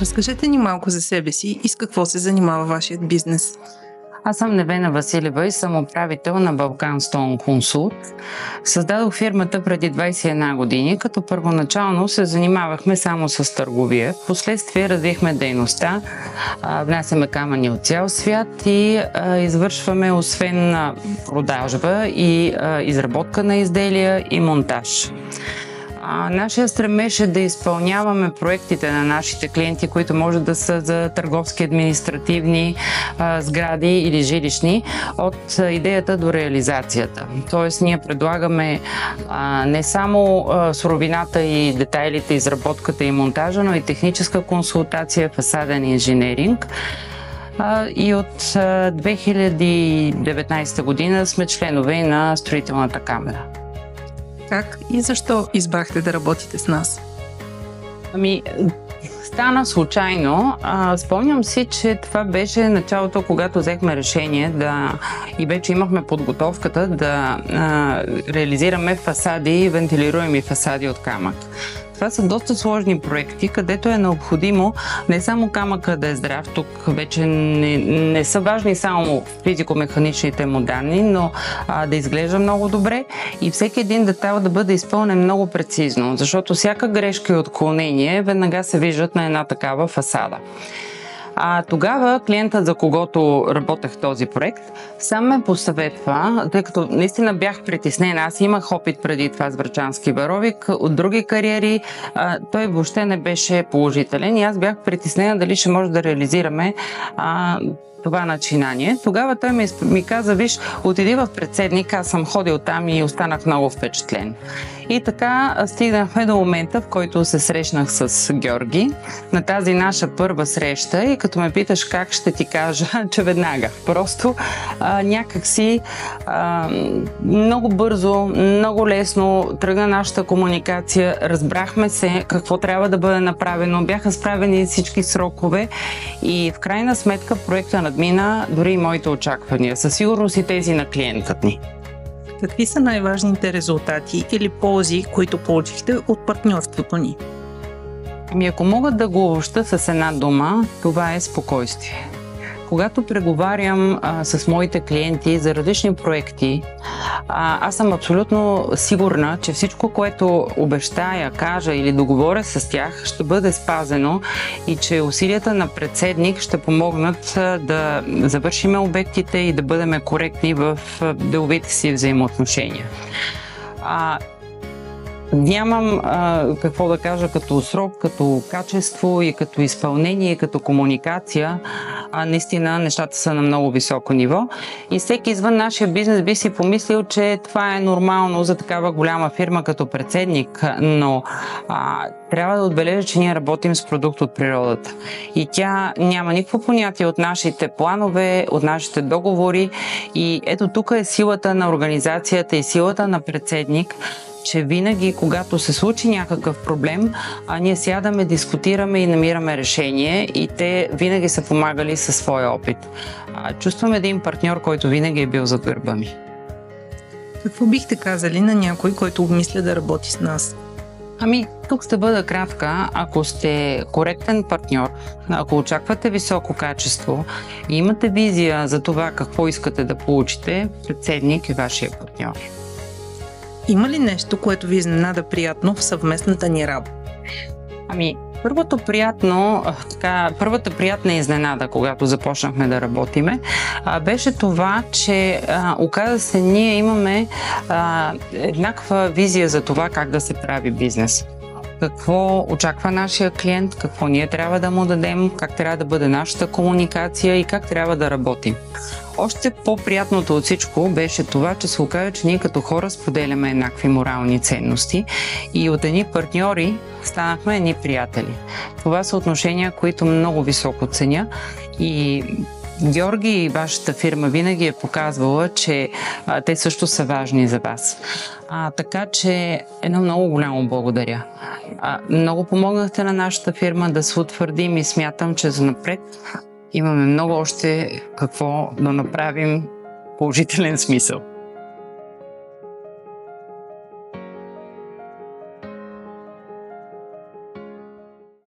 Разкажете ни малко за себе си и с какво се занимава вашият бизнес. Аз съм Невена Василева и съм управител на Балкан Стоун Консулт. Създадох фирмата преди 21 години, като първоначално се занимавахме само с търговия. Впоследствие развихме дейността, внасяме камъни от цял свят и извършваме освен продажба и изработка на изделия и монтаж. Нашия стремеж е да изпълняваме проектите на нашите клиенти, които може да са за търговски, административни сгради или жилищни, от идеята до реализацията. Тоест, ние предлагаме не само суровината и детайлите, изработката и монтажа, но и техническа консултация, фасаден инженеринг. И от 2019 година сме членове на Строителната камара. Как и защо избрахте да работите с нас? Стана случайно. Спомням си, че това беше началото, когато взехме решение и вече имахме подготовката да реализираме фасади, вентилируеми фасади от камък. Това са доста сложни проекти, където е необходимо не само камъка да е здрав, тук вече не са важни само физико-механичните му данни, но да изглежда много добре и всеки един детайл да бъде изпълнен много прецизно, защото всяка грешка и отклонение веднага се виждат на една такава фасада. Тогава клиентът, за когото работех този проект, сам ме посъветва, тъй като наистина бях притеснена. Аз имах опит преди това с Врачански баровик, от други кариери, той въобще не беше положителен и аз бях притеснена дали ще може да реализираме това начинание. Тогава той ми каза: виж, отиди в Председник, аз съм ходил там и останах много впечатлен. И така стигнахме до момента, в който се срещнах с Георги на тази наша първа среща и като ме питаш как ще ти кажа, че веднага. Просто някакси много бързо, много лесно тръгна нашата комуникация, разбрахме се какво трябва да бъде направено, бяха справени всички срокове и в крайна сметка проекта надмина дори и моите очаквания, със сигурност и тези на клиентът ни. Какви са най-важните резултати или ползи, които получихте от партньорството ни? Ако мога да го обобщя с една дума, това е спокойствие. Когато преговарям с моите клиенти за различни проекти, аз съм абсолютно сигурна, че всичко, което обещая, кажа или договоря с тях, ще бъде спазено и че усилията на Председник ще помогнат да завършим обектите и да бъдем коректни в деловите си взаимоотношения. Нямам какво да кажа като срок, като качество и като изпълнение, и като комуникация. Наистина нещата са на много високо ниво и всеки извън нашия бизнес би си помислил, че това е нормално за такава голяма фирма като Председник, но трябва да отбележа, че ние работим с продукт от природата и тя няма никакво понятие от нашите планове, от нашите договори и ето тук е силата на организацията и силата на Председник, че винаги, когато се случи някакъв проблем, ние сядаме, дискутираме и намираме решение и те винаги са помагали със своя опит. Чувствам един партньор, който винаги е бил зад гърба ми. Какво бихте казали на някой, който обмисля да работи с нас? Тук ще бъда кратка. Ако сте коректен партньор, ако очаквате високо качество и имате визия за това какво искате да получите, Председник е вашия партньор. Има ли нещо, което ви изненада приятно в съвместната ни работа? Първата приятна изненада, когато започнахме да работиме, беше това, че оказа се, ние имаме еднаква визия за това как да се прави бизнес. Какво очаква нашия клиент, какво ние трябва да му дадем, как трябва да бъде нашата комуникация и как трябва да работим. Още по-приятното от всичко беше това, че се оказа, че ние като хора споделяме еднакви морални ценности и от едни партньори станахме едни приятели. Това са отношения, които много високо ценя и Георги и вашата фирма винаги е показвала, че те също са важни за вас. Така че едно много голямо благодаря. Много помогнахте на нашата фирма да се утвърдим и смятам, че занапред имаме много още какво да направим в положителен смисъл.